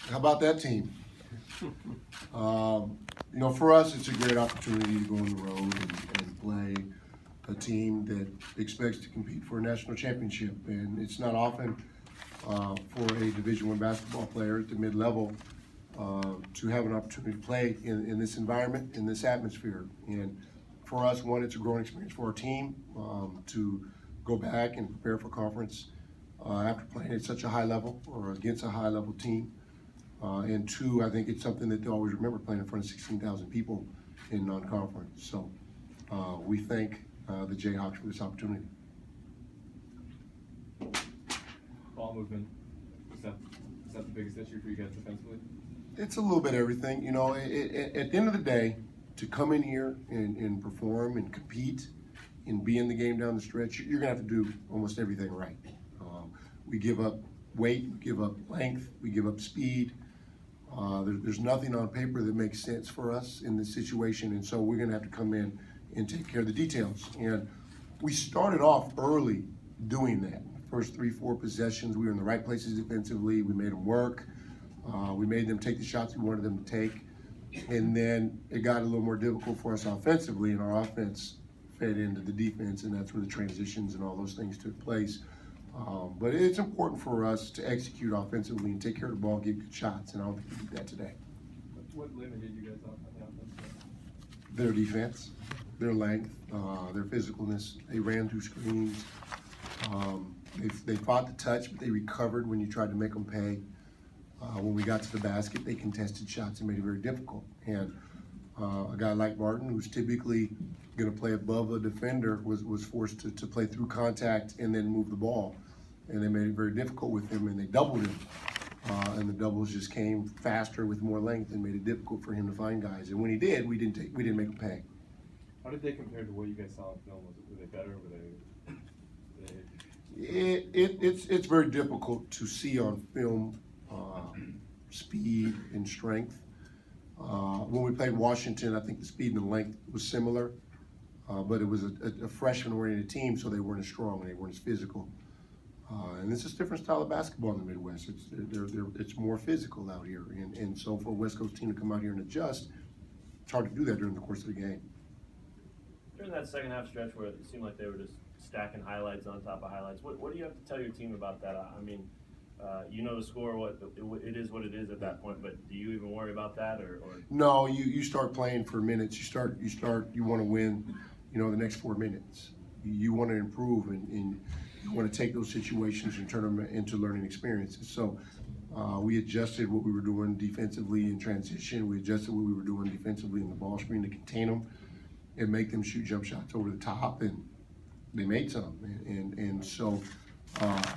How about that team? For us, it's a great opportunity to go on the road and play a team that expects to compete for a national championship. And it's not often for a Division I basketball player at the mid-level to have an opportunity to play in this environment, in this atmosphere. And for us, one, it's a growing experience for our team to go back and prepare for conference after playing at such a high level or against a high-level team. And two, I think it's something that they'll always remember, playing in front of 16,000 people in non-conference. So we thank the Jayhawks for this opportunity. Ball movement, is that the biggest issue for you guys defensively? It's a little bit of everything. At the end of the day, to come in here and perform and compete and be in the game down the stretch, you're going to have to do almost everything right. We give up weight, we give up length, we give up speed. There's nothing on paper that makes sense for us in this situation, and so we're going to have to come in and take care of the details. And we started off early doing that. First 3-4 possessions, we were in the right places defensively. We made them work. We made them take the shots we wanted them to take. And then it got a little more difficult for us offensively, and our offense fed into the defense, and that's where the transitions and all those things took place. But it's important for us to execute offensively and take care of the ball and get good shots, and I don't think we did that today. What limited you guys on the offense? Their defense, their length, their physicalness. They ran through screens. They fought the touch, but they recovered when you tried to make them pay. When we got to the basket, they contested shots and made it very difficult. And a guy like Martin, who's typically going to play above a defender, was forced to play through contact and then move the ball. And they made it very difficult with him, and they doubled him. And the doubles just came faster with more length and made it difficult for him to find guys. And when he did, we didn't make him pay. How did they compare to what you guys saw in film? Were they better? It's very difficult to see on film speed and strength. When we played Washington, I think the speed and the length was similar, but it was a freshman-oriented team, so they weren't as strong and they weren't as physical. And it's just a different style of basketball in the Midwest. It's more physical out here, and so for a West Coast team to come out here and adjust, it's hard to do that during the course of the game. During that second half stretch where it seemed like they were just stacking highlights on top of highlights, what do you have to tell your team about that? I mean, you know the score, it is what it is at that point, but do you even worry about that or? No, you start playing for minutes. You want to win, the next 4 minutes. You want to improve and you want to take those situations and turn them into learning experiences. So we adjusted what we were doing defensively in transition. We adjusted what we were doing defensively in the ball screen to contain them and make them shoot jump shots over the top, and they made some. And so,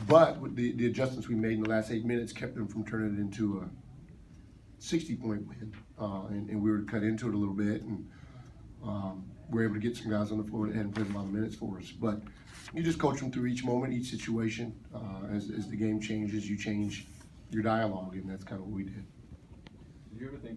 but the adjustments we made in the last 8 minutes kept them from turning it into a 60-point win. And we were cut into it a little bit, and we were able to get some guys on the floor that hadn't played a lot of minutes for us. But you just coach them through each moment, each situation. As the game changes, you change your dialogue, and that's kind of what we did. Did you ever think